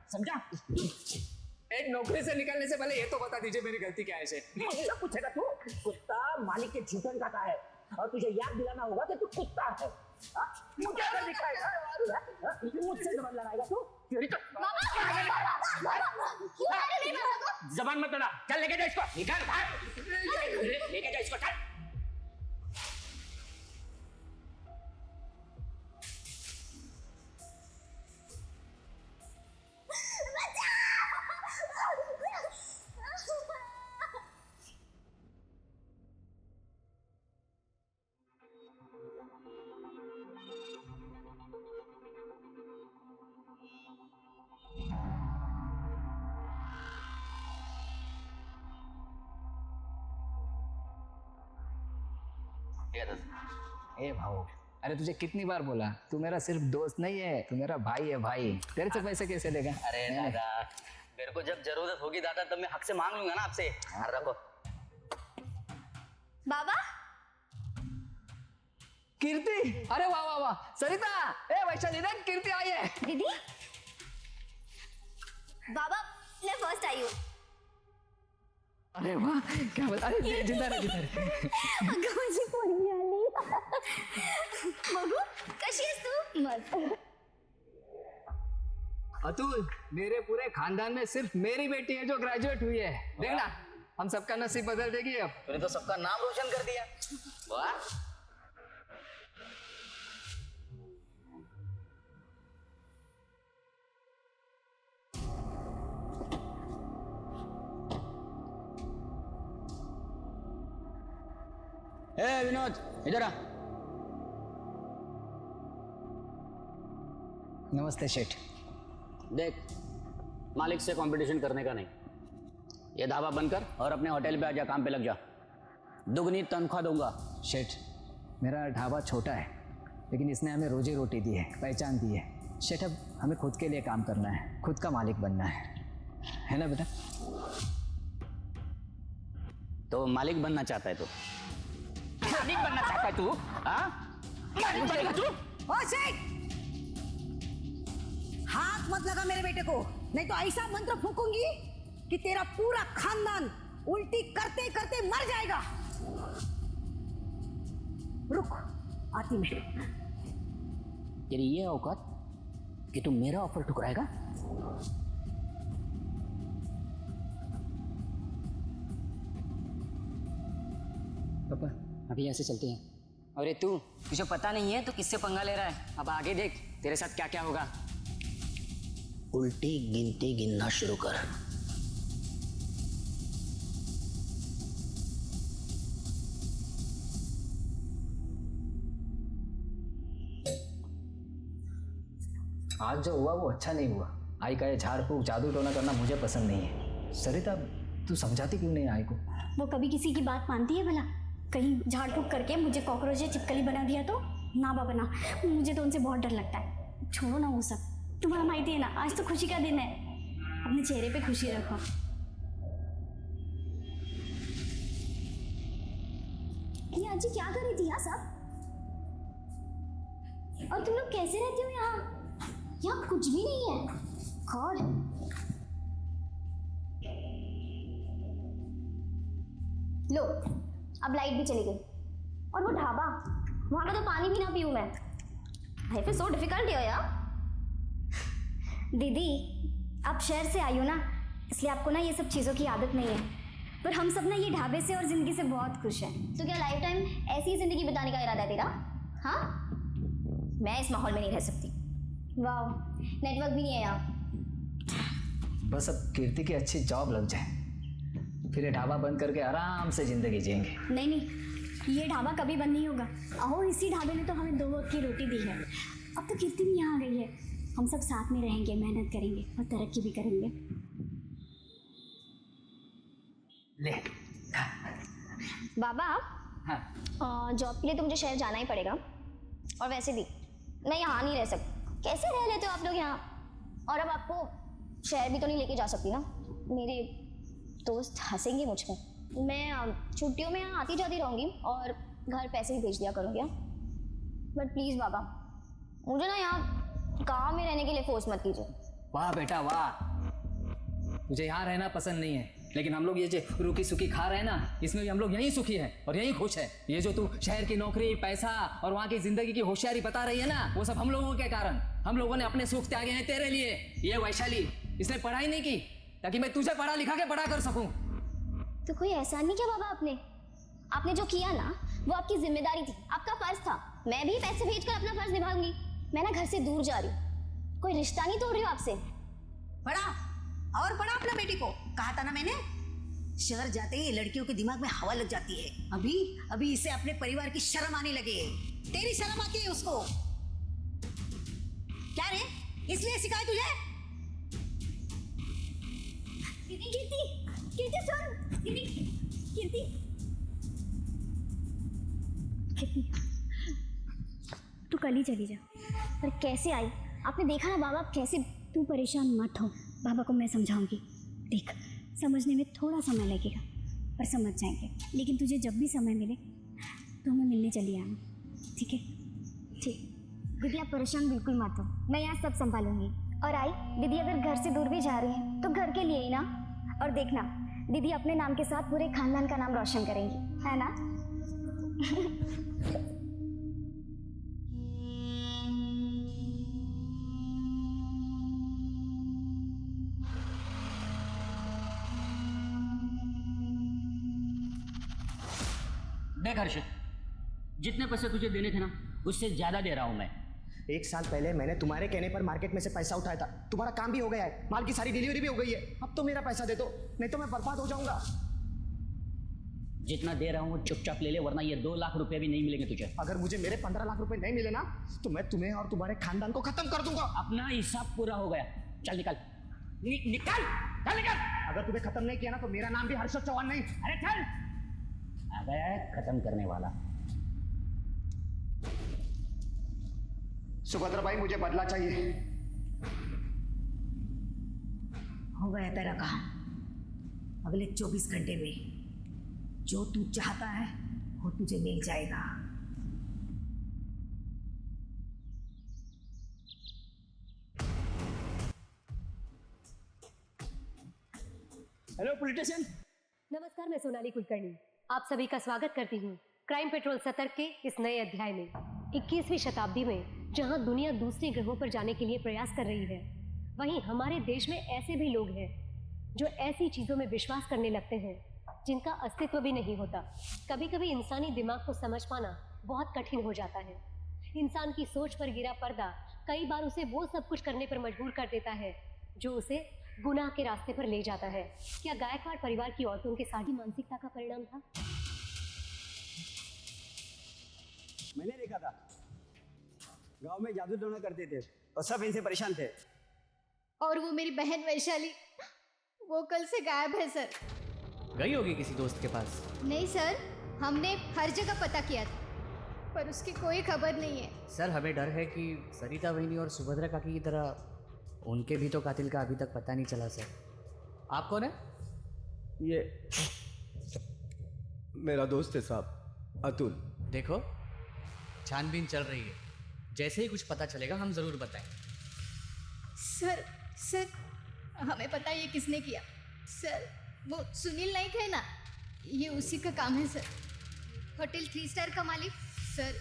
समझा? एक नौकरी से निकलने से पहले ये तो बता दीजिए मेरी गलती क्या है इसे। मुझसे पूछेगा तू? कुत्ता मालिक के जूतन खाता है और तुझे याद दिलाना होगा कि तू कुत्ता है। मुझे अगर दिखाएगा मुझसे जबान लड़ाएगा तू? जबान मत लड़ा, चल लेके जा इसको, निकाल भाग, लेके जा इसको, चल। ए भाऊ, अरे तुझे कितनी बार बोला, तू मेरा सिर्फ दोस्त नहीं है, तू मेरा भाई है भाई। तेरे से पैसे कैसे लेगा? अरे दादा, मेरे को जब जरूरत होगी दादा तब मैं हक से मांग लूंगा ना आपसे। हाँ रखो। बाबा कीर्ति, अरे वाह वाह वाह, सरिता, ए वैशाली देख कीर्ति आई है। दीदी, बाबा मैं फर्स्ट आई हूँ। अरे वाह, क्या बता, अरे जिंदा रहे, जिंदा रहे। अगं माझी पोरगी आली। बघू कशी आहेस तू? मस्त। अतुल, मेरे पूरे खानदान में सिर्फ मेरी बेटी है जो ग्रेजुएट हुई है। देखना, हम सबका नसीब बदल देगी अब। तूने तो सबका नाम रोशन कर दिया। वाह। ए विनोद, इधर आ। नमस्ते शेठ। देख, मालिक से कंपटीशन करने का नहीं। ये ढाबा बंद कर और अपने होटल पे आजा, काम पे लग जा। दुगनी तनख्वाह दूंगा। शेठ, मेरा ढाबा छोटा है, लेकिन इसने हमें रोजी रोटी दी है, पहचान दी है। शेठ, अब हमें खुद के लिए काम करना है, खुद का मालिक बनना है ना बेटा? तो मालिक बनना चाहता है तू? मालिक बनना चाहता है तू? हाँ? मालिक बनेगा तू? ओ शेख, हाथ मत लगा मेरे बेटे को, नहीं तो ऐसा मंत्र फूकूंगी कि तेरा पूरा खानदान उल्टी करते करते मर जाएगा। रुक, आती मैं। तेरी ये औकात कि तू मेरा ऑफर ठुकराएगा? पापा, अभी ऐसे चलते हैं। अरे तू, तुझे पता नहीं है तो किससे पंगा ले रहा है? अब आगे देख तेरे साथ क्या क्या होगा। उल्टी गिनती गिनना शुरू कर। आज जो हुआ वो अच्छा नहीं हुआ। आई का ये झाड़ फूक जादू टोना करना मुझे पसंद नहीं है। सरिता, तू समझाती क्यों नहीं आई को? वो कभी किसी की बात मानती है भला? कहीं झाड़ फूक करके मुझे कॉकरोच या चिपकली बना दिया तो? ना बाबा ना, मुझे तो उनसे बहुत डर लगता है। छोड़ो ना वो सब, तुम्हारा माहिती है ना, आज तो खुशी का दिन है। अपने चेहरे पे खुशी रखो। ये आजी क्या कर रही थी यहाँ सब? और तुम लोग कैसे रहते हो यहाँ? यहाँ कुछ भी नहीं है। गॉड, लो अब लाइट भी चली गई। और वो ढाबा, वहां का तो पानी भी ना पीऊं मैं। लाइफ इज सो डिफिकल्ट है यार। दीदी, आप शहर से आई हो ना, इसलिए आपको ना ये सब चीज़ों की आदत नहीं है। पर हम सब ना ये ढाबे से और ज़िंदगी से बहुत खुश हैं। तो क्या लाइफ टाइम ऐसी ही ज़िंदगी बिताने का इरादा है तेरा? हाँ, मैं इस माहौल में नहीं रह सकती। वाह, नेटवर्क भी नहीं है यहाँ। बस अब कीर्ति की अच्छी जॉब लग जाए, फिर ये ढाबा बंद करके आराम से जिंदगी जिएंगे। नहीं नहीं, ये ढाबा कभी बंद नहीं होगा। अहो, इसी ढाबे ने तो हमें 2 वक्त की रोटी दी है। अब तो कीर्ति भी यहाँ आ गई है। हम सब साथ में रहेंगे, मेहनत करेंगे और तरक्की भी करेंगे। ले। बाबा, हाँ। जॉब के लिए तो मुझे शहर जाना ही पड़ेगा। और वैसे भी मैं यहाँ नहीं रह सकती। कैसे रह लेते हो आप लोग यहाँ? और अब आपको शहर भी तो नहीं लेके जा सकती ना, मेरे दोस्त हंसेंगे मुझ पर। मैं छुट्टियों में यहाँ आती जाती रहूँगी और घर पैसे भी भेज दिया करूँगी। बट प्लीज़ बाबा, मुझे ना यहाँ गाँव में रहने के लिए फोर्स मत कीजिए। वाह बेटा वाह, मुझे यहाँ रहना पसंद नहीं है, लेकिन हम लोग ये जो रूखी सूखी खा रहे हैं ना, इसमें भी हम लोग यहीं सुखी है और यहीं खुश है। ये जो तू शहर की नौकरी, पैसा और वहाँ की जिंदगी की होशियारी बता रही है ना, वो सब हम लोगों के कारण। हम लोगों ने अपने सुख त्यागे हैं तेरे लिए। ये वैशाली, इसने पढ़ाई नहीं की ताकि मैं तुझे पढ़ा लिखा के बड़ा कर सकूं। तो कोई एहसान नहीं किया बाबा आपने जो किया ना वो आपकी जिम्मेदारी थी, आपका फर्ज था। मैं भी पैसे भेजकर अपना फर्ज निभाऊंगी। मैं ना घर से दूर जा रही हूँ, कोई रिश्ता नहीं तोड़ रही हूँ आपसे। पढ़ा और पढ़ा अपना बेटी को, कहा था ना मैंने। शहर जाते ही लड़कियों के दिमाग में हवा लग जाती है। अभी अभी इसे अपने परिवार की शर्म आने लगे। तेरी शर्म आती है उसको? क्या रे, इसलिए सिखाया तुझे? कीर्ति सुन, कीर्ति तू कल ही चली जा। पर कैसे आई? आपने देखा ना बाबा कैसे। तू परेशान मत हो, बाबा को मैं समझाऊंगी। देख, समझने में थोड़ा समय लगेगा पर समझ जाएंगे। लेकिन तुझे जब भी समय मिले तो हमें मिलने चली आना, ठीक है? ठीक। दीदी आप परेशान बिल्कुल मत हो, मैं यहाँ सब संभालूंगी। और आई दीदी अगर घर से दूर भी जा रही हैं तो घर के लिए ही ना। और देखना दीदी अपने नाम के साथ पूरे खानदान का नाम रोशन करेंगी, है ना? देख हर्ष, जितने पैसे तुझे देने थे ना उससे ज्यादा दे रहा हूं मैं। 1 साल पहले मैंने तुम्हारे कहने पर मार्केट में से पैसा उठाया था। तुम्हारा काम भी हो गया है, माल की सारी डिलीवरी भी हो गई है। अब तो मेरा पैसा दे दो, नहीं तो मैं बर्बाद हो जाऊंगा। जितना दे रहा हूँ चुपचाप ले ले, वरना ये 2 लाख रुपए भी नहीं मिलेंगे तुझे। अगर मुझे मेरे 15 लाख रुपए नहीं मिले ना तो मैं तुम्हें और तुम्हारे खानदान को खत्म कर दूंगा। अपना हिसाब पूरा हो गया, चल निकल। निकल चल निकल। अगर तुम्हें खत्म नहीं किया ना तो मेरा नाम भी हर्षद चौहान नहीं। अरे चल, आ गया है खत्म करने वाला। सुभद्रा भाई, मुझे बदला चाहिए। हो गया तेरा काम। अगले 24 घंटे में जो तू चाहता है वो तुझे मिल जाएगा। Hello police station. नमस्कार, मैं सोनाली कुलकर्णी आप सभी का स्वागत करती हूँ क्राइम पेट्रोल सतर्क के इस नए अध्याय में। 21वीं शताब्दी में जहाँ दुनिया दूसरे ग्रहों पर जाने के लिए प्रयास कर रही है, वहीं हमारे देश में ऐसे भी लोग हैं जो ऐसी चीज़ों में विश्वास करने लगते हैं जिनका अस्तित्व भी नहीं होता। कभी कभी इंसानी दिमाग को समझ पाना बहुत कठिन हो जाता है। इंसान की सोच पर गिरा पर्दा कई बार उसे वो सब कुछ करने पर मजबूर कर देता है जो उसे गुनाह के रास्ते पर ले जाता है। क्या गायकवाड़ परिवार की औरतों के साथ ही मानसिकता का परिणाम था? मैंने देखा था, गांव में जादू टोना करते थे और सब इनसे परेशान थे। और वो मेरी बहन वैशाली, वो कल से गायब है सर। गई होगी किसी दोस्त के पास? नहीं सर, हमने हर जगह पता किया था पर उसकी कोई खबर नहीं है। सर हमें डर है कि सरिता बहनी और सुभद्रा काकी की तरह उनके भी तो कातिल का अभी तक पता नहीं चला। सर आप कौन है? ये मेरा दोस्त है साहब, अतुल। देखो छानबीन चल रही है, जैसे ही कुछ पता चलेगा हम ज़रूर बताएं। सर हमें पता है ये किसने किया। सर वो सुनील नाइक है ना, ये उसी का काम है सर। होटल 3 स्टार का मालिक सर,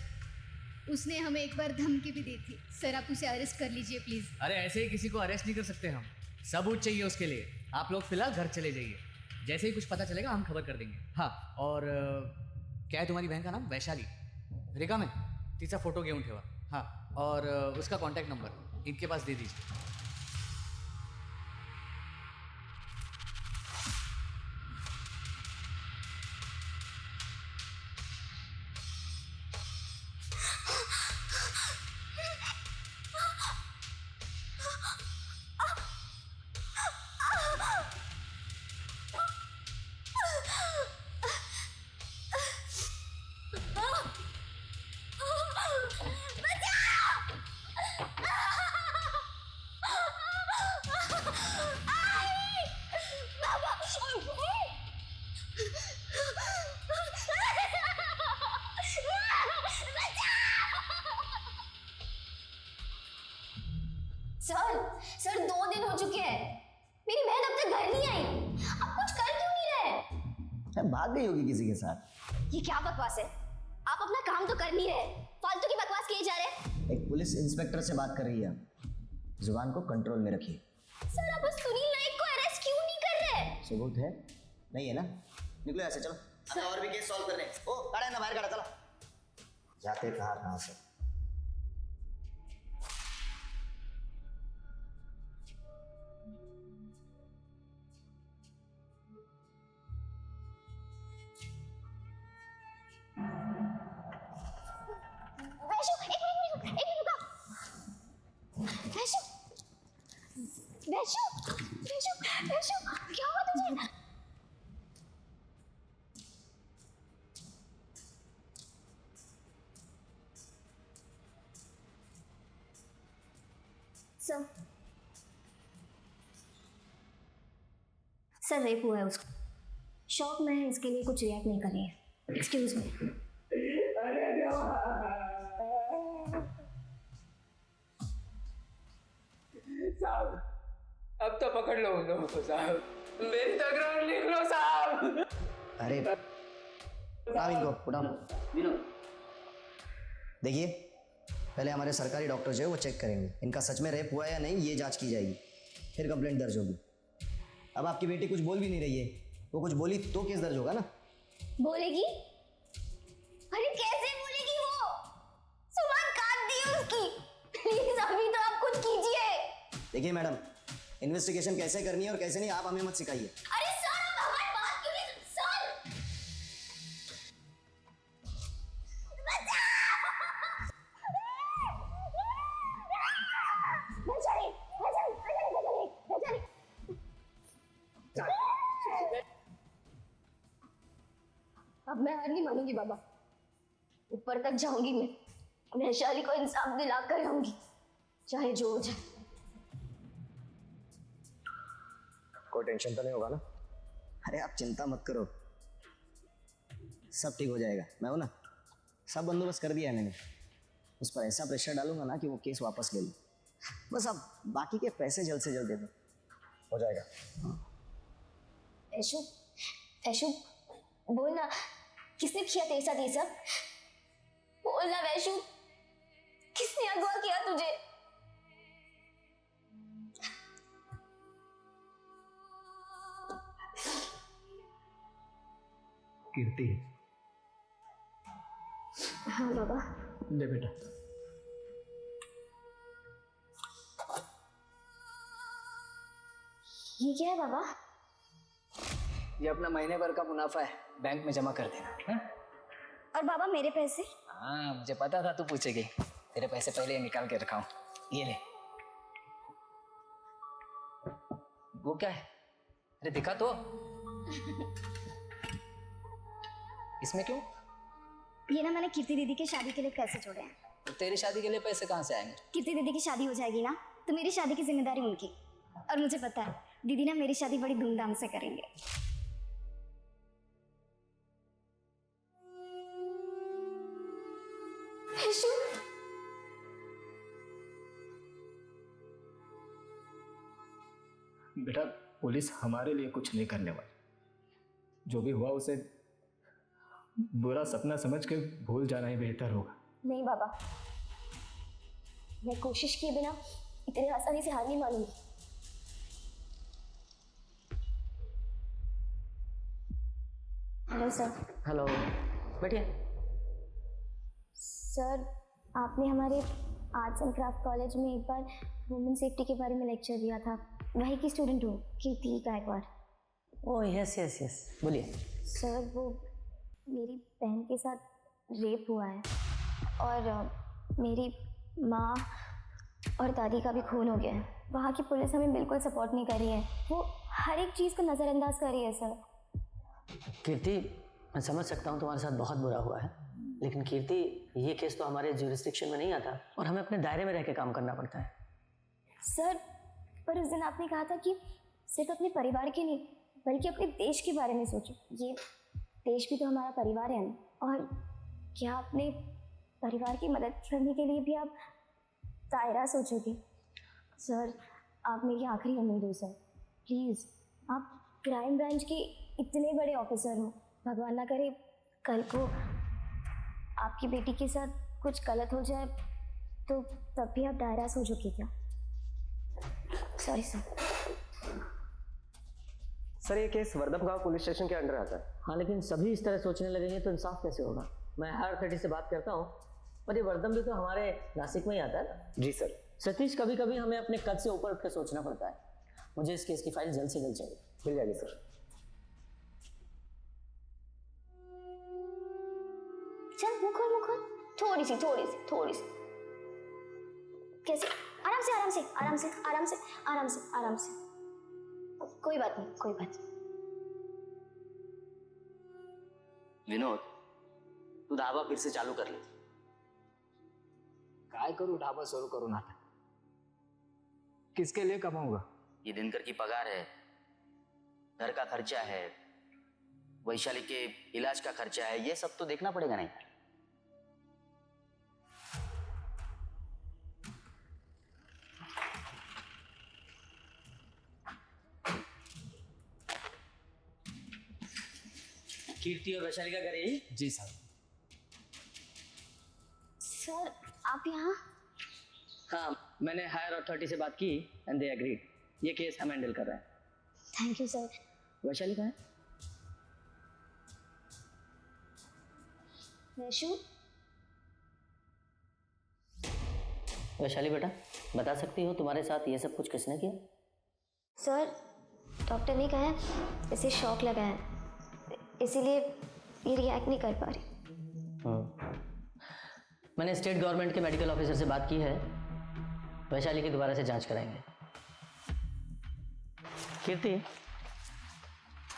उसने हमें एक बार धमकी भी दी थी। सर आप उसे अरेस्ट कर लीजिए प्लीज़। अरे ऐसे ही किसी को अरेस्ट नहीं कर सकते हम, सबूत चाहिए उसके लिए। आप लोग फिलहाल घर चले जाइए, जैसे ही कुछ पता चलेगा हम खबर कर देंगे। हाँ और क्या है तुम्हारी बहन का नाम? वैशाली। रेखा में तिचा फोटो घेऊन ठेवा। हाँ और उसका कॉन्टैक्ट नंबर इनके पास दे दीजिए। सर 2 दिन हो चुके हैं, मेरी बहन अब तक घर नहीं आई। आप कुछ कर क्यों नहीं रहे? भाग गई होगी किसी के साथ। ये क्या बकवास है? आप अपना काम तो कर नहीं रहे, फालतू की बकवास किए जा रहे। एक पुलिस इंस्पेक्टर से बात कर रही है, जुबान को कंट्रोल में रखिए। सर आप उस सुनील नाइक को अरेस्ट क्यों नहीं कर रहे? सबूत है? नहीं है ना? निकलो ऐसे, चलो हमें और भी केस सॉल्व करने। ओ खड़ा ना, बाहर खड़ा, चलो। जाते कहाँ से? वैशु एक मिनट रुको। वैशु वैशु वैशु वैशु क्या हुआ तुझे? सर रेप हुआ है उसको। शॉक में है, इसके लिए कुछ रिएक्ट नहीं कर रही है। Excuse me. साहब अब तो पकड़ लो उन लोगों को साहब, मेरी तकरार लिख लो साहब। अरे उठाओ इनको, उठाओ। देखिए पहले हमारे सरकारी डॉक्टर जो है वो चेक करेंगे इनका सच में रेप हुआ है या नहीं, ये जांच की जाएगी, फिर कंप्लेंट दर्ज होगी। अब आपकी बेटी कुछ बोल भी नहीं रही है, वो कुछ बोली तो केस दर्ज होगा ना। बोलेगी? अरे कैसे बोलेगी वो? जुबान काट दी उसकी। प्लीज अभी तो आप कुछ कीजिए। देखिए मैडम, इन्वेस्टिगेशन कैसे करनी है और कैसे नहीं आप हमें मत सिखाइए। अरे सर आप हमारी बात क्यों नहीं? सर अब मैं हार नहीं मानूंगी बाबा, ऊपर तक जाऊंगी मैं, वैशाली को इंसाफ दिला कर रहूंगी, चाहे जो हो जाए। कोई टेंशन तो नहीं होगा ना? अरे आप चिंता मत करो, सब ठीक हो जाएगा। मैं हूं ना, सब बंदोबस्त कर दिया है मैंने। उस पर ऐसा प्रेशर डालूंगा ना कि वो केस वापस ले लो। बस अब बाकी के पैसे जल्द से जल्द दे दो, हो जाएगा। ऐशु ऐशु बोल ना, किसने किया तेरे साथ ये सब? बोल ना वैशु, किसने अगवा किया तुझे? कीर्ति। हाँ बाबा। ले बेटा। ये क्या है बाबा? ये अपना महीने भर का मुनाफा है, बैंक में जमा कर देना है? और बाबा मेरे पैसे? हाँ मुझे पता था तू पूछेगी, तेरे पैसे पहले ही निकाल के रखा हूँ, ये ले। वो क्या है? अरे दिखा तो। इसमें क्यों? ये ना मैंने कीर्ति दीदी की शादी के लिए पैसे जोड़े हैं। तो तेरी शादी के लिए पैसे कहाँ से आएंगे? कीर्ति दीदी की शादी हो जाएगी ना, तो मेरी शादी की जिम्मेदारी उनकी। और मुझे पता है दीदी ना मेरी शादी बड़ी धूमधाम से करेंगे। बेटा पुलिस हमारे लिए कुछ नहीं करने वाली, जो भी हुआ उसे बुरा सपना समझ के भूल जाना ही बेहतर होगा। नहीं बाबा, मैं कोशिश किए बिना इतनी आसानी से हार नहीं मानूंगी। Hello sir. हेलो, बैठिए। सर आपने हमारे आर्ट्स एंड क्राफ्ट कॉलेज में एक बार वुमेन सेफ्टी के बारे में लेक्चर दिया था, वही की स्टूडेंट हूँ, Kirti Gaikwad. Oh yes yes yes, बोलिए। सर वो मेरी बहन के साथ रेप हुआ है और मेरी माँ और दादी का भी खून हो गया है। वहाँ की पुलिस हमें बिल्कुल सपोर्ट नहीं कर रही है, वो हर एक चीज़ को नज़रअंदाज कर रही है सर। कीर्ति, मैं समझ सकता हूँ तुम्हारे साथ बहुत बुरा हुआ है, लेकिन कीर्ति ये केस तो हमारे ज्यूरिस्डिक्शन में नहीं आता और हमें अपने दायरे में रह के काम करना पड़ता है। सर पर उस दिन आपने कहा था कि सिर्फ अपने परिवार के नहीं बल्कि अपने देश के बारे में सोचो। ये देश भी तो हमारा परिवार है ना। और क्या अपने परिवार की मदद करने के लिए भी आप दायरा सोचोगे? सर आप मेरी आखिरी उम्मीद हो सर, प्लीज़। आप क्राइम ब्रांच के इतने बड़े ऑफिसर हो, भगवान ना करे कल को आपकी बेटी के साथ कुछ गलत हो जाए तो तब भी आप डायरास हो चुकीगा। Sorry sir. सर ये केस वर्धपगांव पुलिस स्टेशन के अंडर आता है। हाँ, लेकिन सभी इस तरह सोचने लगेंगे तो इंसाफ कैसे होगा? मैं हायर अथॉरिटी से बात करता हूँ, पर ये वर्धम भी तो हमारे नासिक में ही आता है। जी सर। सतीश, कभी कभी हमें अपने कद से ऊपर उठकर सोचना पड़ता है। मुझे इस केस की फाइल जल्द से जल्द चाहिए। मिल जाएगी सर। चल मुँह खोल, थोड़ी सी कैसे? आराम से। कोई बात नहीं। विनोद, तू ढाबा फिर से चालू कर ले। काय करूँ ढाबा शुरू करूँ ना? किसके लिए कमाऊंगा? ये दिनकर की पगार है, घर का खर्चा है, वैशाली के इलाज का खर्चा है, ये सब तो देखना पड़ेगा नहीं? कीर्ति और वैशाली का घर यही? जी सर। सर आप यहाँ? हाँ, मैंने हायर अथॉरिटी से बात की एंड दे एग्रीड। ये केस हम हैंडल कर रहे हैं। Thank you sir. वैशाली कहाँ है? वैशु? वैशाली बेटा, बता सकती हो तुम्हारे साथ ये सब कुछ किसने किया? सर डॉक्टर ने कहा है इसे शॉक लगा है, इसीलिए ये रिएक्ट नहीं कर पा रही। मैंने स्टेट गवर्नमेंट के मेडिकल ऑफिसर से बात की है, वैशाली की दोबारा से जांच कराएंगे। कीर्ति,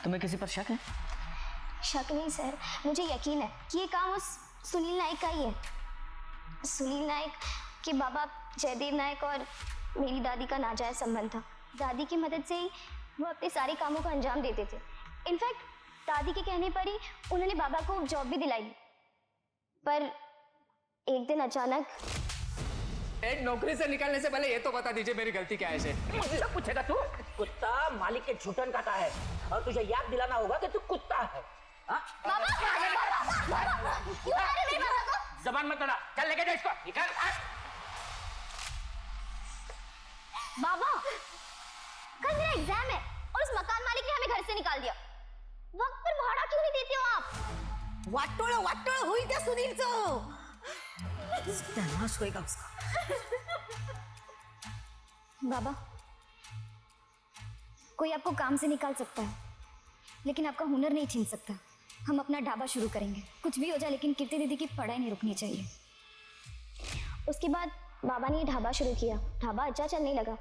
तुम्हें किसी पर शक है? शक नहीं सर, मुझे यकीन है कि ये काम उस सुनील नायक का ही है। सुनील नायक के बाबा जयदेव नायक और मेरी दादी का नाजायज संबंध था। दादी की मदद से ही वो अपने सारे कामों को अंजाम देते थे। इनफैक्ट दादी के कहने पर ही उन्होंने बाबा को जॉब भी दिलाई, पर एक दिन अचानक। एक नौकरी से निकालने से पहले ये तो बता दीजिए मेरी गलती क्या है इसे। मुझे सब पूछेगा तू? कुत्ता मालिक के झूठन का है और तुझे याद दिलाना होगा कि तू कुत्ता है। बाबा, क्यों मार रहे मेरे बाबा को? जबान मत लड़ा, चल लेके जा इसको, निकाल। बाबा, कल मेरा एग्जाम है और उस मकान मालिक ने हमें घर से निकाल दिया। वक्त पर भाड़ा क्यों नहीं देते हो आप? वाटोळ होईल त्या सुनीलचं। नाश होएगा उसका। बाबा, कोई आपको काम से निकाल सकता है, लेकिन आपका हुनर नहीं छीन सकता। हम अपना ढाबा शुरू करेंगे, कुछ भी हो जाए, लेकिन कीर्ति दीदी की पढ़ाई नहीं रुकनी चाहिए। उसके बाद बाबा ने ये ढाबा शुरू किया। ढाबा अच्छा चलने लगा,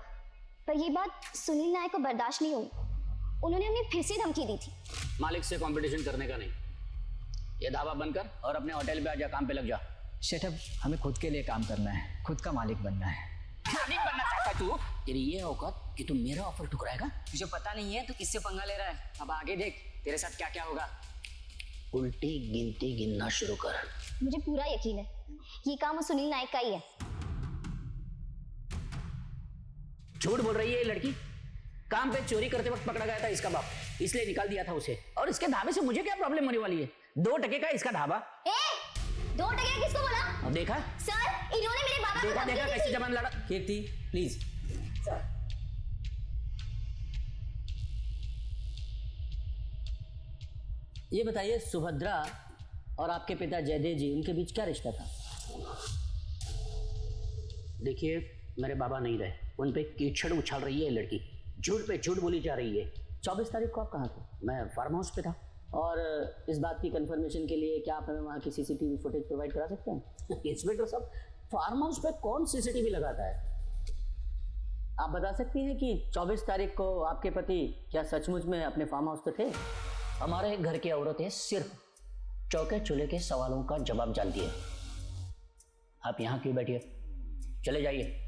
पर ये बात सुनील नायक को बर्दाश्त नहीं हुई। उन्होंने हमें फिर से धमकी दी थी। मालिक से कंपटीशन करने का नहीं, ये ढाबा बंद कर और अपने होटल पे आजा, काम पे लग जा। शेठब, हमें खुद के लिए काम करना है, खुद का मालिक बनना है। मालिक बनना चाहता तू? तेरी ये औकात कि तू मेरा ऑफर ठुकराएगा? तुझे पता नहीं है तू किससे पंगा ले रहा है। अब आगे देख तेरे साथ क्या क्या होगा। उल्टी गिनती गिनना शुरू कर। मुझे पूरा यकीन है ये काम उस सुनील नायक का ही है। झूठ बोल रही है ये लड़की। काम पे चोरी करते वक्त पकड़ा गया था इसका बाप, इसलिए निकाल दिया था उसे। और इसके ढाबे से मुझे क्या प्रॉब्लम होने वाली है? 2 टके का इसका ढाबा। 2 टके किसको बोला? अब देखा सर, इन्होंने मेरे बाबा को देखा कैसे जबान लड़ा। कीर्ति प्लीज। ये बताइए, सुभद्रा और आपके पिता जयदेव जी, उनके बीच क्या रिश्ता था? देखिए, मेरे बाबा नहीं रहे, उन पे कीचड़ उछाल रही है लड़की, झूठ पे झूठ बोली जा रही है। 24 तारीख को आप कहाँ थे? मैं फार्म हाउस पे था। और इस बात की कंफर्मेशन के लिए क्या आप हमें वहाँ की सीसीटीवी फुटेज प्रोवाइड करा सकते हैं? इंस्पेक्टर साहब, फार्म हाउस पे कौन सीसीटीवी लगाता है? आप बता सकती हैं कि 24 तारीख को आपके पति क्या सचमुच में अपने फार्म हाउस पे थे? हमारे घर की औरतें सिर्फ चौके चूल्हे के सवालों का जवाब जानती है। आप यहाँ क्यों बैठिए, चले जाइए।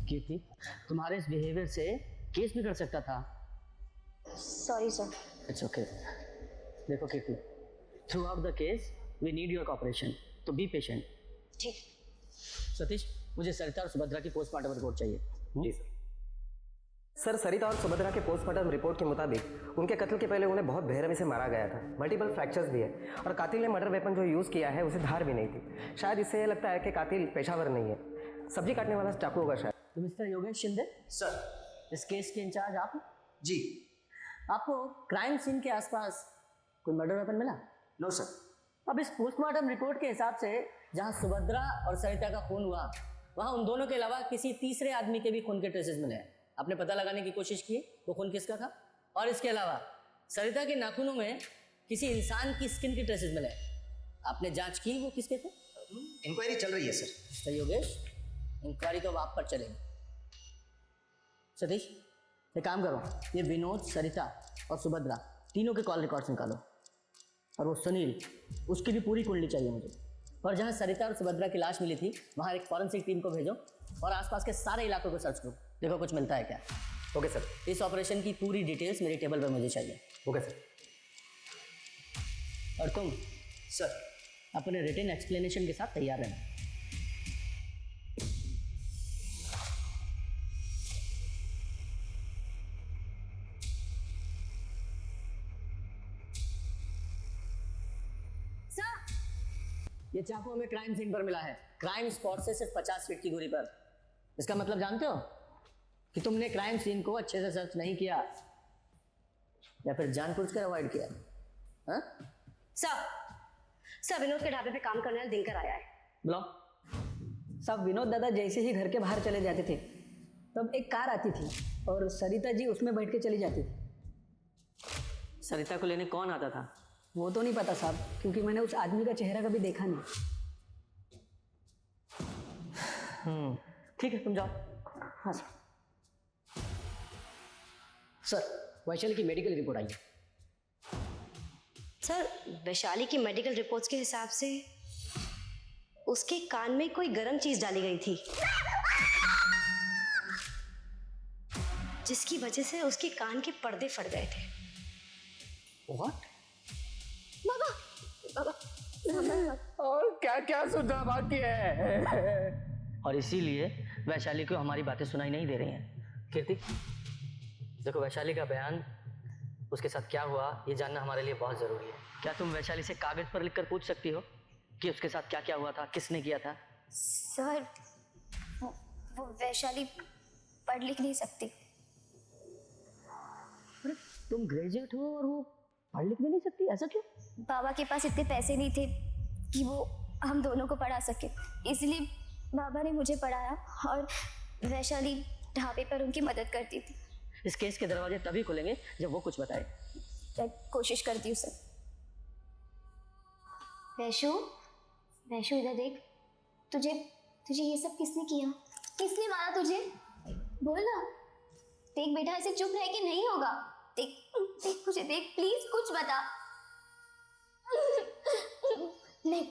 कीर्ति, तुम्हारे इस बिहेवियर से केस भी कर सकता था। Sorry sir. It's okay. देखो Kirti, throughout the case we need your cooperation, तो बी पेशेंट। ठीक। सतीश, मुझे सरिता और सुभद्रा की पोस्टमार्टम रिपोर्ट चाहिए। जी सर। सरिता और सुभद्रा के पोस्टमार्टम रिपोर्ट के मुताबिक उनके कत्ल के पहले उन्हें बहुत बेरहमी से मारा गया था। मल्टीपल फ्रैक्चर्स भी है और कातिल ने मर्डर वेपन जो यूज़ किया है उसे धार भी नहीं थी। शायद इससे यह लगता है कि कातिल पेशावर नहीं है, सब्जी काटने वाला चाकू होगा शायद। तो मिस्टर योगेश शिंदे सर। इस केस के इंचार्ज आप? जी। आपको क्राइम सीन के आसपास कोई मर्डर वेपन मिला? No sir. अब इस पोस्टमार्टम रिपोर्ट के हिसाब से जहां सुभद्रा और सरिता का खून हुआ वहां उन दोनों के अलावा किसी तीसरे आदमी के भी खून के ट्रेसेस मिले हैं। आपने पता लगाने की कोशिश की वो खून किसका था? और इसके अलावा सरिता के नाखूनों में किसी इंसान की स्किन के ट्रेसेस मिले हैं। आपने जांच की वो किसके थे? इंक्वायरी चल रही है सर। मिस्टर योगेश, इंक्वायरी तो अब आप पर चलेगी। सतीश, एक काम करो, ये विनोद, सरिता और सुभद्रा तीनों के कॉल रिकॉर्ड्स निकालो, और वो सुनील, उसकी भी पूरी कुंडली चाहिए मुझे। और जहाँ सरिता और सुभद्रा की लाश मिली थी वहाँ एक फॉरेंसिक टीम को भेजो और आसपास के सारे इलाकों को सर्च करो, देखो कुछ मिलता है क्या। Okay sir. इस ऑपरेशन की पूरी डिटेल्स मेरी टेबल पर मुझे चाहिए। Okay sir. और तुम सर अपने रिटन एक्सप्लेनेशन के साथ तैयार रहना। ये चाकू हमें क्राइम सीन पर मिला है, क्राइम स्पॉट से सिर्फ 50 फीट की दूरी पर। इसका मतलब जानते हो कि तुमने क्राइम सीन को अच्छे से सर्च नहीं किया या फिर जानबूझकर अवॉइड किया। हाँ? सर विनोद के ढाबे पे काम करने वाला दिनकर आया है। बुलाओ। सब विनोद दादा जैसे ही घर के बाहर चले जाते थे तब एक कार आती थी और सरिता जी उसमें बैठ के चली जाती थी। सरिता को लेने कौन आता था? वो तो नहीं पता साहब, क्योंकि मैंने उस आदमी का चेहरा कभी देखा नहीं। ठीक है, तुम जाओ। हाँ सर। सर, वैशाली की मेडिकल रिपोर्ट आई है। सर वैशाली की मेडिकल रिपोर्ट्स के हिसाब से उसके कान में कोई गर्म चीज डाली गई थी, जिसकी वजह से उसके कान के पर्दे फट गए थे। What? बाबा बाबा और क्या क्या सुनना बाकी है। और इसीलिए वैशाली को हमारी बातें सुनाई नहीं दे रही हैं। कीर्ति, देखो वैशाली का बयान, उसके साथ क्या हुआ ये जानना हमारे लिए बहुत ज़रूरी है। क्या तुम वैशाली से कागज़ पर लिखकर पूछ सकती हो कि उसके साथ क्या क्या हुआ था, किसने किया था? सर वो वैशाली पढ़ लिख नहीं सकती। अरे तुम ग्रेजुएट हो और वो पढ़ लिख भी नहीं सकती, ऐसा क्यों? बाबा के पास इतने पैसे नहीं थे कि वो हम दोनों को पढ़ा सके, इसलिए बाबा ने मुझे पढ़ाया और वैशाली ढाबे पर उनकी मदद करती थी। इस केस के दरवाजे तभी खुलेंगे जब वो कुछ बताए। मैं कोशिश करती हूँ सर। वैशु वैशु इधर देख, तुझे ये सब किसने किया? किसने मारा तुझे? बोल ना। देख बेटा, ऐसे चुप रह के नहीं होगा। देख देख मुझे देख, प्लीज कुछ बता। नहीं नहीं,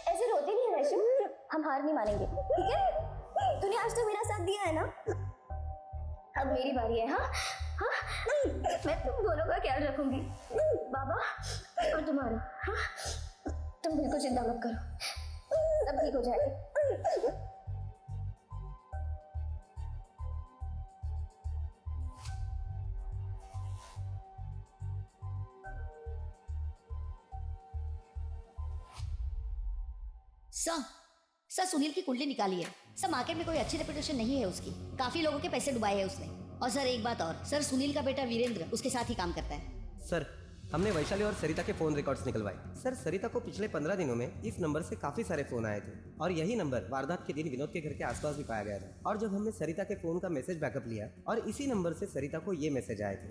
ऐसे रोती नहीं है वैशु, हम हार नहीं मानेंगे, ठीक है? तूने आज तो मेरा साथ दिया है ना, अब मेरी बारी है। हाँ हाँ, मैं तुम दोनों का ख्याल रखूंगी, बाबा और तुम्हारा। हाँ, तुम बिल्कुल चिंता मत करो, सब ठीक हो जाएगा। सर सुनील की कुंडली निकाली है। सर मार्केट में कोई अच्छी रेपुटेशन नहीं है उसकी, काफी लोगों के पैसे डुबाए हैं उसने। और सर एक बात और, सर सुनील का बेटा वीरेंद्र उसके साथ ही काम करता है। सर हमने वैशाली और सरिता के फ़ोन रिकॉर्ड्स निकलवाए। सर सरिता को पिछले 15 दिनों में इस नंबर से काफ़ी सारे फ़ोन आए थे और यही नंबर वारदात के दिन विनोद के घर के आसपास भी पाया गया था। और जब हमने सरिता के फ़ोन का मैसेज बैकअप लिया और इसी नंबर से सरिता को ये मैसेज आए थे।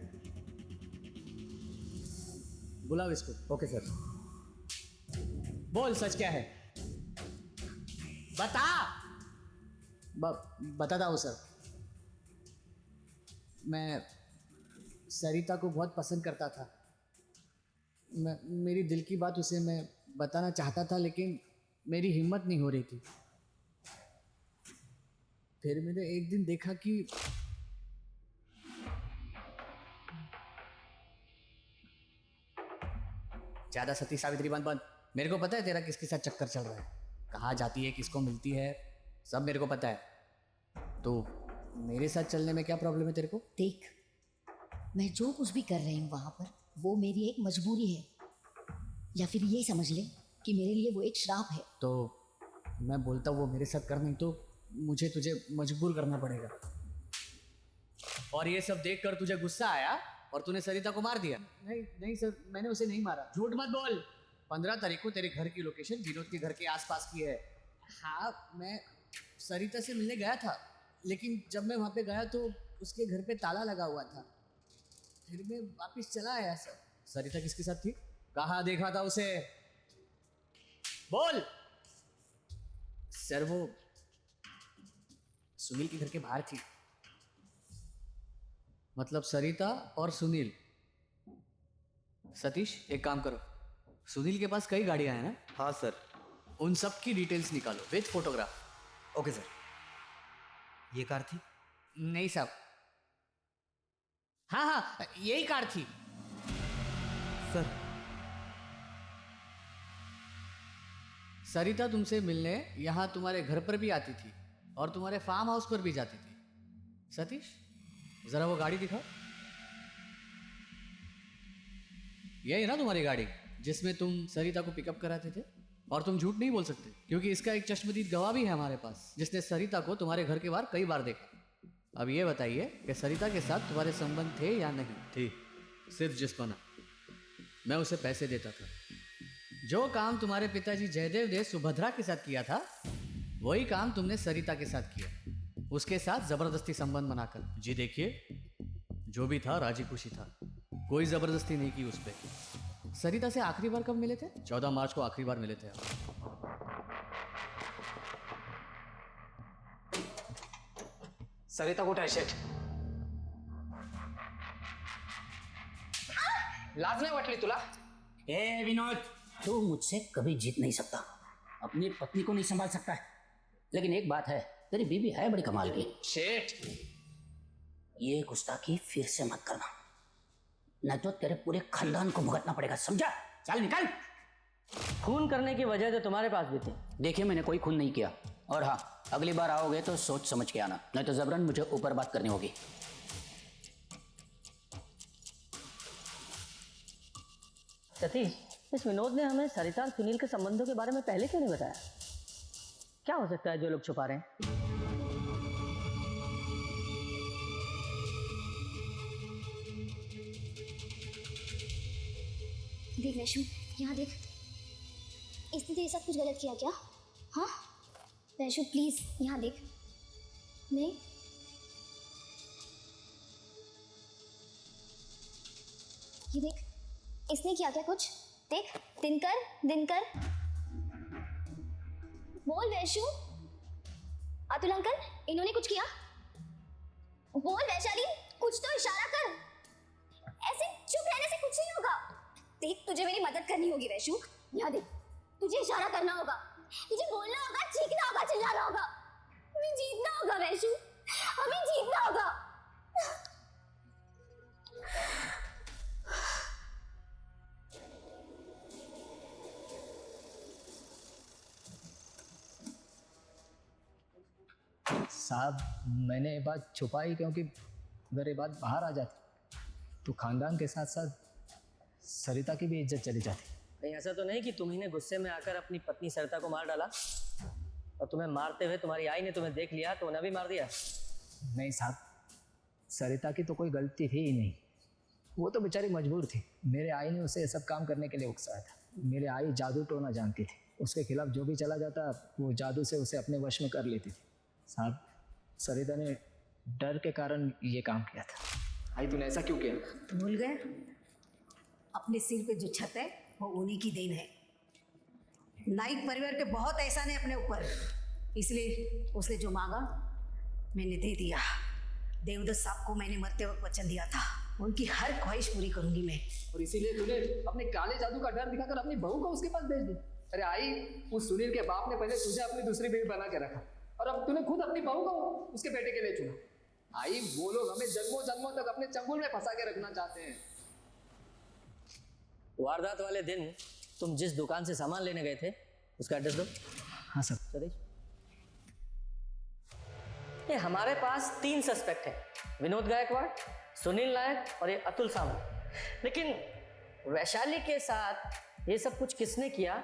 बुलाओ इसको। Okay sir. बोल सच क्या है, बता। बताता हूँ सर। मैं सरिता को बहुत पसंद करता था। मेरी दिल की बात उसे मैं बताना चाहता था, लेकिन मेरी हिम्मत नहीं हो रही थी। फिर मैंने एक दिन देखा कि ज़्यादा सती सावित्री बन बन। मेरे को पता है तेरा किसके साथ चक्कर चल रहा है, कहाँ जाती है, किसको मिलती है, सब मेरे को पता है। तो मेरे साथ चलने में क्या प्रॉब्लम है तेरे को? देख, मैं जो कुछ भी कर रही हूँ वहाँ पर, वो मेरी एक मजबूरी है, या फिर ये समझ ले कि मेरे लिए वो एक श्राप है। तो मैं बोलता हूँ वो मेरे साथ कर, नहीं तो मुझे तुझे मजबूर करना पड़ेगा। और ये सब देख कर तुझे गुस्सा आया और तूने सरिता को मार दिया? नहीं नहीं सर, मैंने उसे नहीं मारा। झूठ मत बोल। 15 तारीख को तेरे घर की लोकेशन विनोद के घर के आसपास की है। हाँ, मैं सरिता से मिलने गया था, लेकिन जब मैं वहाँ पे गया तो उसके घर पे ताला लगा हुआ था, फिर मैं वापस चला आया सर। सरिता किसके साथ थी? कहाँ देखा था उसे? बोल। सर वो सुनील के घर के बाहर थी। मतलब सरिता और सुनील। सतीश एक काम करो, सुनील के पास कई गाड़ियां हैं ना? हाँ सर। उन सब की डिटेल्स निकालो विथ फोटोग्राफ। Okay sir. ये कार थी? नहीं साहब, हाँ हाँ यही कार थी सर। सरिता तुमसे मिलने यहाँ तुम्हारे घर पर भी आती थी और तुम्हारे फार्म हाउस पर भी जाती थी। सतीश जरा वो गाड़ी दिखाओ। यही ना तुम्हारी गाड़ी जिसमें तुम सरिता को पिकअप कराते थे? और तुम झूठ नहीं बोल सकते क्योंकि इसका एक चश्मदीद गवाह भी है हमारे पास, जिसने सरिता को तुम्हारे घर के बाहर कई बार देखा। अब ये बताइए कि सरिता के साथ तुम्हारे संबंध थे या नहीं? थी। सिर्फ जिसको ना, मैं उसे पैसे देता था। जो काम तुम्हारे पिताजी जयदेव ने सुभद्रा के साथ किया था, वही काम तुमने सरिता के साथ किया, उसके साथ जबरदस्ती संबंध बनाकर। जी देखिए, जो भी था राजी खुशी था, कोई जबरदस्ती नहीं की उस पर। सरिता से आखिरी बार कब मिले थे? 14 मार्च को आखिरी बार मिले थे आप। सरिता कुठे आहे शेठ? लाज नहीं वाटली तुला? ए विनोद, तू मुझसे कभी जीत नहीं सकता, अपनी पत्नी को नहीं संभाल सकता है। लेकिन एक बात है, तेरी बीबी है बड़ी कमाल की। शेठ, ये गुस्ताखी फिर से मत करना, नहीं तो तेरे पूरे खानदान को भुगतना पड़ेगा, समझा? चल निकल। खून करने की वजह तो तुम्हारे पास भी थी। देखिए, मैंने कोई खून नहीं किया, और हाँ, अगली बार आओगे तो सोच समझ के आना, नहीं तो जबरन मुझे ऊपर बात करनी होगी। सतीश, इस विनोद ने हमें सरिता और सुनील के संबंधों के बारे में पहले क्यों नहीं बताया? क्या हो सकता है जो लोग छुपा रहे हैं? देख वैशु, यहाँ देख, इसने तेरे साथ कुछ गलत किया क्या? हाँ वैशु प्लीज यहाँ देख। नहीं, ये देख, इसने किया क्या कुछ? देख, दिनकर, दिनकर बोल वैशु। अतुल अंकल, इन्होंने कुछ किया? बोल वैशाली, कुछ तो इशारा कर। ऐसे चुप रहने से कुछ नहीं होगा। देख, तुझे मेरी मदद करनी होगी वैशु। यहाँ देख, तुझे इशारा करना होगा, तुझे बोलना होगा, चीखना होगा, चिल्लाना होगा। हमें जीतना होगा वैशु, हमें जीतना होगा। साहब, मैंने ये बात छुपाई क्योंकि अगर ये बात बाहर आ जाती तो खानदान के साथ साथ सरिता की भी इज्जत चली जाती। कहीं ऐसा तो नहीं कि तुम्ही ने गुस्से में आकर अपनी पत्नी सरिता को मार डाला और तुम्हें मारते हुए तुम्हारी आई ने तुम्हें देख लिया तो उन्हें भी मार दिया? नहीं साहब, सरिता की तो कोई गलती थी ही नहीं, वो तो बेचारी मजबूर थी। मेरे आई ने उसे ये सब काम करने के लिए उकसाया था। मेरे आई जादू टोना जानती थी, उसके खिलाफ जो भी चला जाता वो जादू से उसे अपने वश में कर लेती थी। साहब, सरिता ने डर के कारण ये काम किया था। आई तूने ऐसा क्यों किया? भूल गए, अपने सिर पे जो छत है वो उन्हीं की देन है। नाइक परिवार के बहुत एहसान है अपने ऊपर, इसलिए उसने जो मांगा मैंने दे दिया। देवदत्त साहब को मैंने मरते वक्त वचन दिया था, उनकी हर ख्वाहिश पूरी करूंगी मैं। और इसीलिए तूने अपने काले जादू का डर दिखाकर अपनी बहू को उसके पास भेज दी। अरे आई, उस सुनील के बाप ने पहले तुझे अपनी दूसरी बीवी बना के रखा और अब तूने खुद अपनी बहू को उसके बेटे के लिए चुना। आई, वो लोग हमें जन्मों जन्मों तक अपने चंगुल में फंसा के रखना चाहते हैं। वारदात वाले दिन तुम जिस दुकान से सामान लेने गए थे उसका एड्रेस दो। हाँ सर। सतीश, ये हमारे पास 3 सस्पेक्ट हैं, विनोद गायकवाड़, सुनील नायक और ये अतुल सावंत। लेकिन वैशाली के साथ ये सब कुछ किसने किया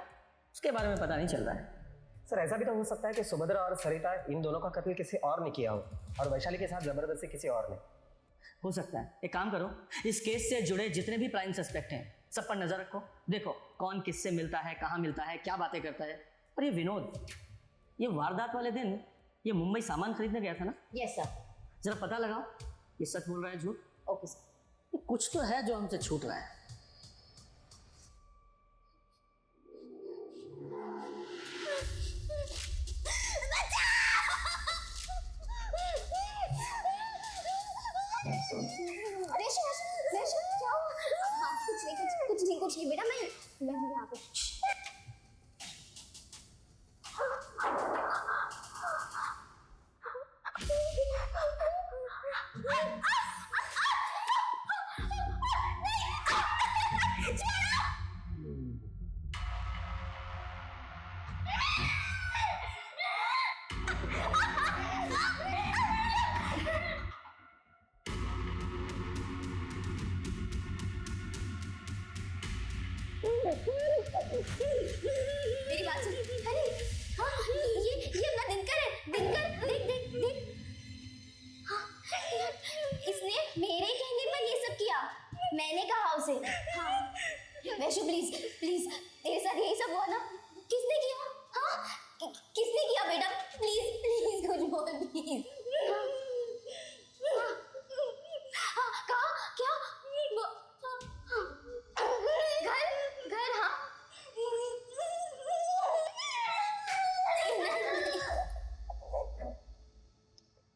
उसके बारे में पता नहीं चल रहा है। सर ऐसा भी तो हो सकता है कि सुभद्रा और सरिता इन दोनों का कत्ल किसी और ने किया हो और वैशाली के साथ जबरदस्ती किसी और ने। हो सकता है। एक काम करो, इस केस से जुड़े जितने भी प्राइम सस्पेक्ट हैं सब पर नजर रखो, देखो कौन किससे मिलता है, कहाँ मिलता है, क्या बातें करता है। और ये विनोद, ये वारदात वाले दिन ये मुंबई सामान खरीदने गया था ना? Yes sir. जरा पता लगाओ ये सच बोल रहा है झूठ। Okay sir. कुछ तो है जो हमसे छूट रहा है। कुछ नहीं बेटा, मैं हूँ यहाँ पे। मेरी बात सुन। अरे हाँ, ये अपना दिनकर है। दिनकर, देख देख देख। हाँ, इसने मेरे कहने पर ये सब किया। मैंने कहा उसे। हाँ वैशु प्लीज प्लीज, तेरे साथ यही सब हुआ ना? किसने किया? हाँ किसने किया बेटा? प्लीज प्लीज कुछ बोल प्लीज। हाँ कहाँ? क्या? घर घर हाँ।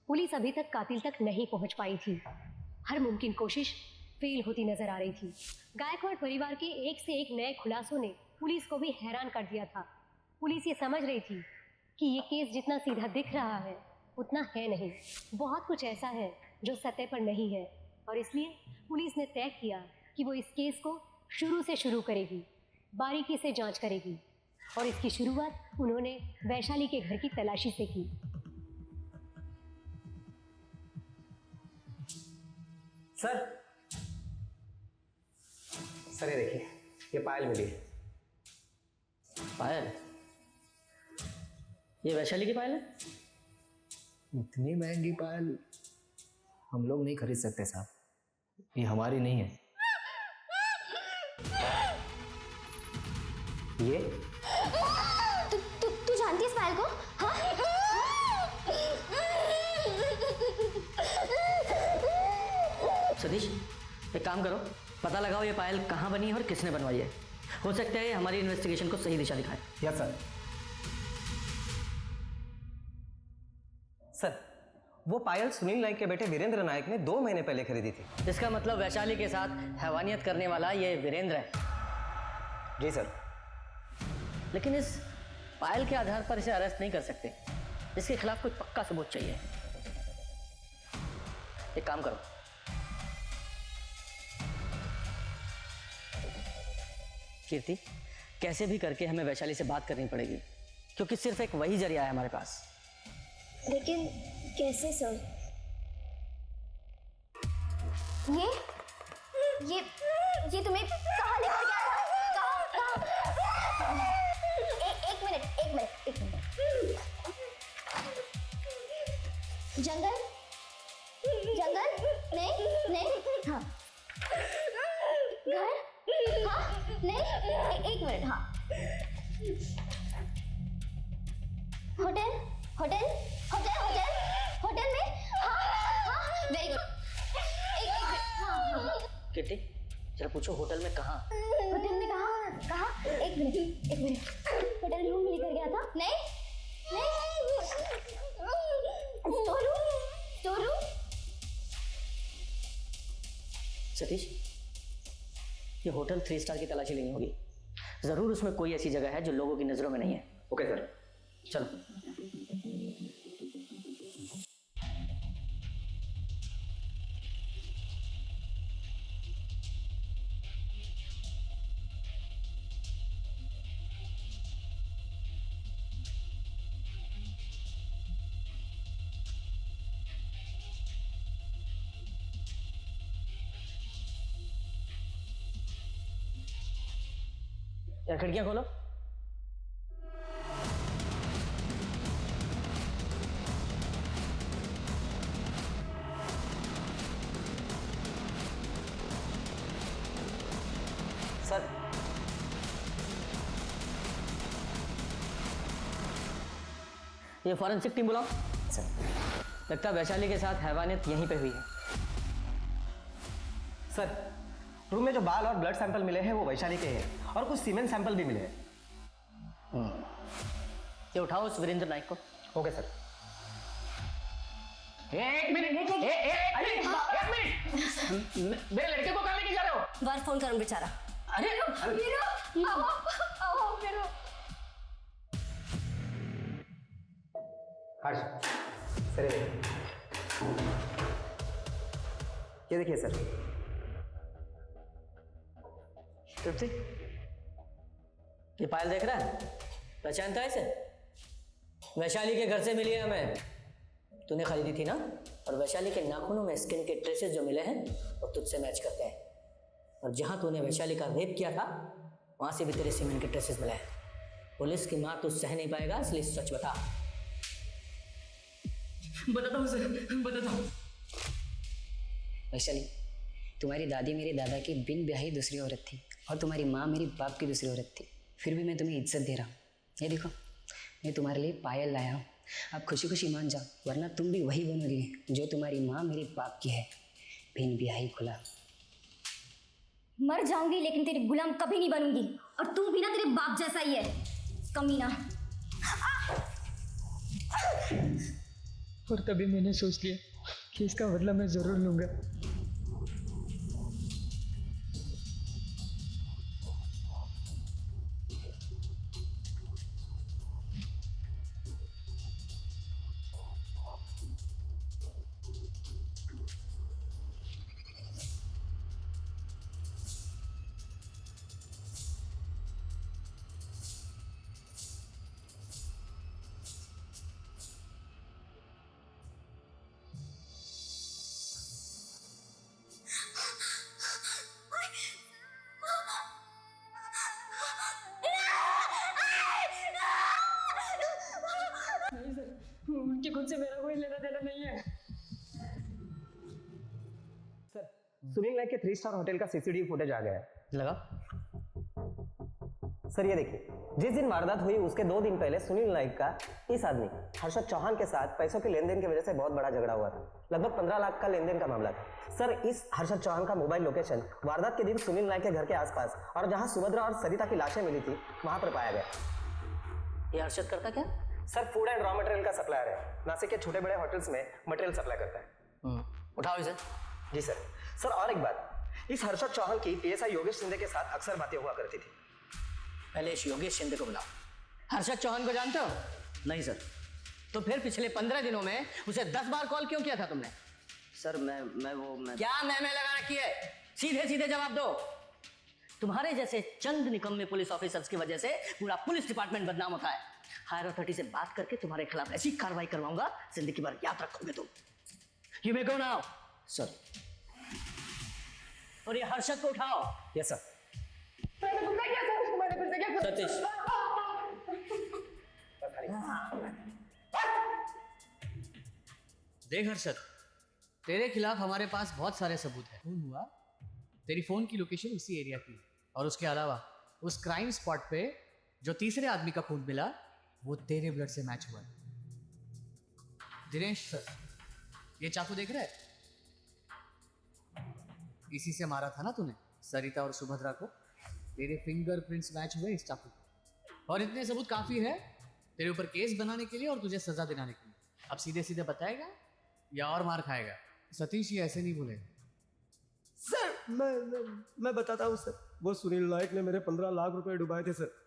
पुलिस अभी तक कातिल तक नहीं पहुंच पाई थी। हर मुमकिन कोशिश फेल होती नजर आ रही थी। गायकवाड़ परिवार के एक से एक नए खुलासों ने पुलिस को भी हैरान कर दिया था। पुलिस ये समझ रही थी कि ये केस जितना सीधा दिख रहा है उतना है नहीं, बहुत कुछ ऐसा है जो सतह पर नहीं है। और इसलिए पुलिस ने तय किया कि वो इस केस को शुरू से शुरू करेगी, बारीकी से जांच करेगी। और इसकी शुरुआत उन्होंने वैशाली के घर की तलाशी से की। सर ये देखिए, ये पायल मिली है। पायल? ये वैशाली की पायल है? इतनी महंगी पायल हम लोग नहीं खरीद सकते साहब, ये हमारी नहीं है। ये तू जानती है इस पायल को? हाँ? सतीश एक काम करो, पता लगाओ ये पायल कहाँ बनी है और किसने बनवाई है। हो सकता है ये हमारी इन्वेस्टिगेशन को सही दिशा दिखाए। Yes sir. सर वो पायल सुनील नायक के बेटे वीरेंद्र नायक ने 2 महीने पहले खरीदी थी। इसका मतलब वैशाली के साथ हैवानियत करने वाला ये वीरेंद्र है। जी सर। लेकिन इस पायल के आधार पर इसे अरेस्ट नहीं कर सकते, इसके खिलाफ कुछ पक्का सबूत चाहिए। एक काम करो, कीर्ति कैसे भी करके हमें वैशाली से बात करनी पड़ेगी, क्योंकि सिर्फ एक वही जरिया है हमारे पास। लेकिन कैसे सर? ये तुम्हें कहाँ लेकर गया था? कहाँ? एक मिनट। जंगल? नहीं हाँ। घर? हाँ नहीं, एक मिनट। हाँ होटल में? हाँ वेरी गुड। एक मिनट। हाँ किट्टी जरा पूछो होटल में कहाँ? होटल में कहाँ? एक मिनट। होटल रूम लेकर गया था? नहीं स्टोर रूम। सतीश ये होटल 3 स्टार की तलाशी लेनी होगी, जरूर उसमें कोई ऐसी जगह है जो लोगों की नजरों में नहीं है। Okay sir. चलो। क्या खिड़कियां खोलो। सर ये फॉरेंसिक टीम बुलाओ। सर लगता है वैशाली के साथ हैवानियत यहीं पे हुई है। सर रूम में जो बाल और ब्लड सैंपल मिले हैं वो वैशाली के हैं और कुछ सीमेंट सैंपल भी मिले हैं। ये उठाओ उस वीरेंद्र नाइक को। Okay sir. एक मिनट मेरे लड़के को कहाँ लेके जा रहे हो? बाहर फोन कर बेचारा। अरे हर्ष सर ये देखिए सर। तृप्ति, ये पायल देख रहा है? पहचानता है इसे? वैशाली के घर से मिली है हमें। तूने खरीदी थी ना? और वैशाली के नाखूनों में स्किन के ट्रेसेस जो मिले हैं वो तुझसे मैच करते हैं। और जहां तूने वैशाली का रेप किया था वहां से भी तेरे सीमेंट के ट्रेसेस मिले हैं। पुलिस की मार तू सह नहीं पाएगा, इसलिए सच बता। बताता हूँ सर, बताता हूँ। वैशाली, तुम्हारी दादी मेरी दादा की बिन ब्याही दूसरी औरत थी और तुम्हारी माँ मेरी बाप की दूसरी औरत थी। फिर भी मैं तुम्हें इज्जत दे रहा हूँ। ये देखो, मैं तुम्हारे लिए पायल लाया हूँ। आप खुशी खुशी मान जाओ, वरना तुम भी वही बनोगी जो तुम्हारी माँ मेरी बाप की है, बिन ब्याही खुला। मर जाऊंगी लेकिन तेरी गुलाम कभी नहीं बनूंगी। और तू भी ना तेरे बाप जैसा ही है, कमीना। और तभी मैंने सोच लिया कि इसका बदला मैं जरूर लूंगा। उनकी खुद से मेरा कोई लेना देना नहीं है। सर सुनील नाइक के 3 स्टार होटल का सीसीटीवी फुटेज आ गया है। लगा? सर ये देखिए, जिस दिन वारदात हुई उसके 2 दिन पहले सुनील नाइक का इस आदमी हर्षद चौहान के साथ पैसों के लेन देन की वजह से बहुत बड़ा झगड़ा हुआ था। लगभग 15 लाख का लेन देन का मामला था। सर इस हर्षद चौहान का मोबाइल लोकेशन वारदात के दिन सुनील नाइक के घर के आसपास और जहां सुभद्रा और सरिता की लाशें मिली थी वहां पर पाया गया। ये हर्षद करता क्या? Sir food and raw material का सप्लायर है। नासिक के छोटे बड़े होटल्स में मटेरियल सप्लाई करता है। उठाओ इसे। जी सर। सर और एक बात, इस हर्षद चौहान की पीएसआई योगेश शिंदे के साथ अक्सर बातें हुआ करती थी। पहले इस योगेश शिंदे को बुलाओ। हर्षद चौहान को जानते हो? नहीं सर। तो फिर पिछले 15 दिनों में उसे 10 बार कॉल क्यों किया था तुमने? सर मैं क्या मैं लगा रखी है? सीधे सीधे जवाब दो। तुम्हारे जैसे चंद निकम्मे पुलिस ऑफिसर्स की वजह से पूरा पुलिस डिपार्टमेंट बदनाम होता है। हायर अथॉरिटी से बात करके तुम्हारे खिलाफ ऐसी कार्रवाई करवाऊंगा, जिंदगी भर याद रखोगे तुम। You may go now. Sir. और ये हर्षद को उठाओ। Yes sir. सतीश, देख हर्षद, तेरे खिलाफ हमारे पास बहुत सारे सबूत हैं। खून हुआ, तेरी फोन की लोकेशन इसी एरिया की, और उसके अलावा उस क्राइम स्पॉट पे जो तीसरे आदमी का खून मिला वो तेरे ब्लड से मैच हुआ है। दिनेश, ये चाकू देख रहा है? इसी से मारा था ना तूने सरिता और सुभद्रा को। तेरे फिंगरप्रिंट्स मैच हुए इस चाकू पे। और इतने सबूत काफी है तेरे ऊपर केस बनाने के लिए और तुझे सजा दिलाने के लिए। अब सीधे सीधे बताएगा या और मार खाएगा? सतीश, ये ऐसे नहीं बोलेगा। सर मैं बताता हूँ सर। वो सुनील नाइक ने मेरे 15 लाख रुपए डुबाए थे सर।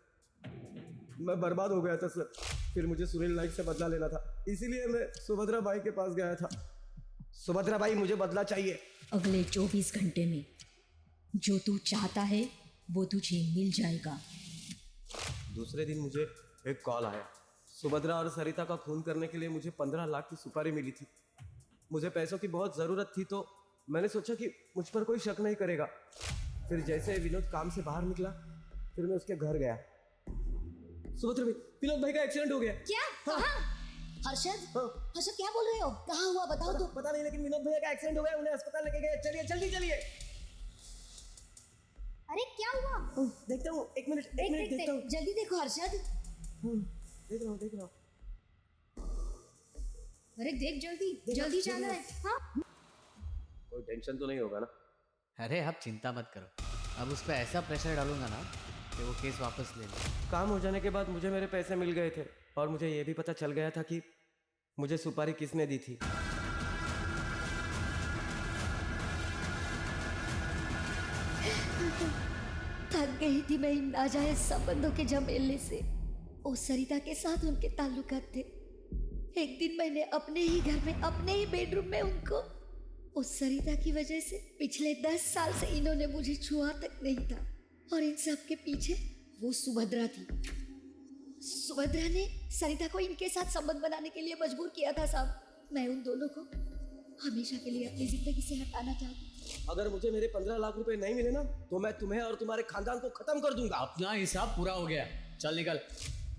मैं बर्बाद हो गया था सर। फिर मुझे सुनील नाइक से बदला लेना था, इसीलिए मैं सुभद्रा बाई के पास गया था। सुभद्रा बाई, मुझे बदला चाहिए। अगले 24 घंटे में जो तू चाहता है वो तुझे मिल जाएगा। दूसरे दिन मुझे एक कॉल आया। सुभद्रा और सरिता का खून करने के लिए मुझे 15 लाख की सुपारी मिली थी। मुझे पैसों की बहुत ज़रूरत थी तो मैंने सोचा कि मुझ पर कोई शक नहीं करेगा। फिर जैसे विनोद काम से बाहर निकला फिर मैं उसके घर गया। सुभद्रा भाई, विनोद भाई का एक्सीडेंट हो गया। क्या? कहाँ? हर्षद, हर्षद क्या बोल रहे हो? कहाँ हुआ बताओ तो। पता नहीं, लेकिन विनोद भैया का एक्सीडेंट हो गया, उन्हें अस्पताल लेके गए। चलिए जल्दी चलिए। अरे क्या हुआ? देखता हूँ, एक मिनट देखता हूँ। जल्दी देखो हर्षद। देख रहा हूँ। अरे देख जल्दी जाना है। हाँ कोई टेंशन तो नहीं होगा ना? अरे आप चिंता मत करो, अब उस पर ऐसा प्रेशर डालूंगा ना कि वो केस वापस ले ले। काम हो जाने के बाद मुझे मेरे पैसे मिल गए थे और मुझे ये भी पता चल गया था कि मुझे सुपारी किसने दी थी। थक गई थी मैं इन नाजायज संबंधों के झमेले से। उस सरिता के साथ उनके ताल्लुकात थे। एक दिन मैंने अपने ही घर में, अपने ही बेडरूम में उनको, उस सरिता की वजह से पिछले 10 साल से इन्होंने मुझे छुआ तक नहीं था। और इन सब के पीछे वो सुभद्रा थी। सुभद्रा ने सरिता को इनके साथ संबंध बनाने के लिए मजबूर किया था साहब। मैं उन दोनों को हमेशा के लिए अपनी जिंदगी से हटाना चाहती। अगर मुझे मेरे 15 लाख रुपए नहीं मिले ना, तो मैं तुम्हें और तुम्हारे खानदान को खत्म कर दूंगा। अपना हिसाब पूरा हो गया, चल निकल।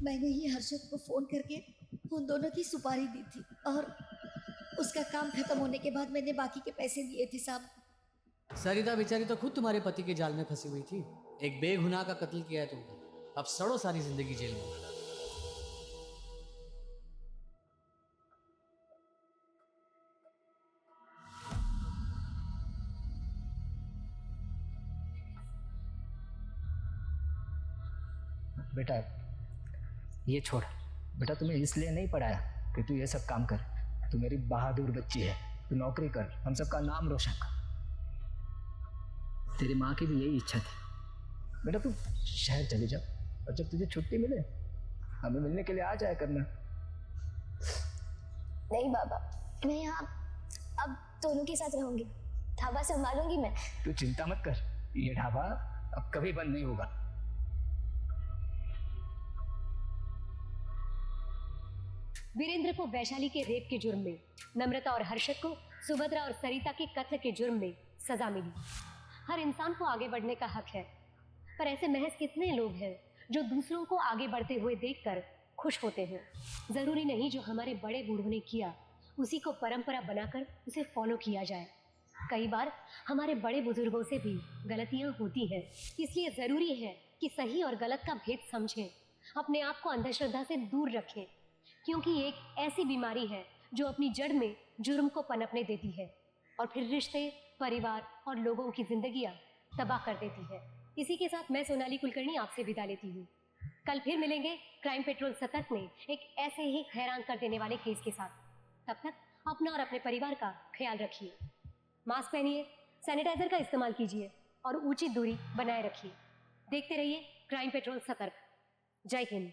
मैंने ही हर्षद को फोन करके उन दोनों की सुपारी दी थी और उसका काम खत्म होने के बाद मैंने बाकी के पैसे दिए थे साहब। सरिता बेचारी तो खुद तुम्हारे पति के जाल में फंसी हुई थी। एक बेगुनाह का कत्ल किया है तुमने, अब सड़ो सारी जिंदगी जेल में। बेटा ये छोड़, बेटा तुम्हें इसलिए नहीं पढ़ाया कि तू ये सब काम कर। तू मेरी बहादुर बच्ची है, तू नौकरी कर, हम सबका नाम रोशन कर। तेरी माँ की भी यही इच्छा थी। बेटा तू शहर चले जा और जब तुझे छुट्टी मिले हमें मिलने के लिए आ जाया करना। नहीं बाबा, मैं यहाँ अब दोनों के साथ रहूंगी। ढाबा संभालूंगी मैं। तू चिंता मत कर, ये ढाबा अब कभी बंद नहीं होगा। वीरेंद्र को वैशाली के रेप के जुर्म में, नम्रता और हर्षद को सुभद्रा और सरिता के कत्ल के जुर्म में सजा मिली। हर इंसान को आगे बढ़ने का हक है, पर ऐसे महज कितने लोग हैं जो दूसरों को आगे बढ़ते हुए देखकर खुश होते हैं। ज़रूरी नहीं जो हमारे बड़े बूढ़ों ने किया उसी को परंपरा बनाकर उसे फॉलो किया जाए। कई बार हमारे बड़े बुजुर्गों से भी गलतियां होती हैं, इसलिए ज़रूरी है कि सही और गलत का भेद समझें, अपने आप को अंधश्रद्धा से दूर रखें, क्योंकि एक ऐसी बीमारी है जो अपनी जड़ में जुर्म को पनपने देती है और फिर रिश्ते, परिवार और लोगों की जिंदगियां तबाह कर देती है। इसी के साथ मैं सोनाली कुलकर्णी आपसे विदा लेती हूँ। कल फिर मिलेंगे क्राइम पेट्रोल सतर्क में एक ऐसे ही हैरान कर देने वाले केस के साथ। तब तक अपना और अपने परिवार का ख्याल रखिए, मास्क पहनिए, सैनिटाइजर का इस्तेमाल कीजिए और उचित दूरी बनाए रखिए। देखते रहिए क्राइम पेट्रोल सतर्क। जय हिंद।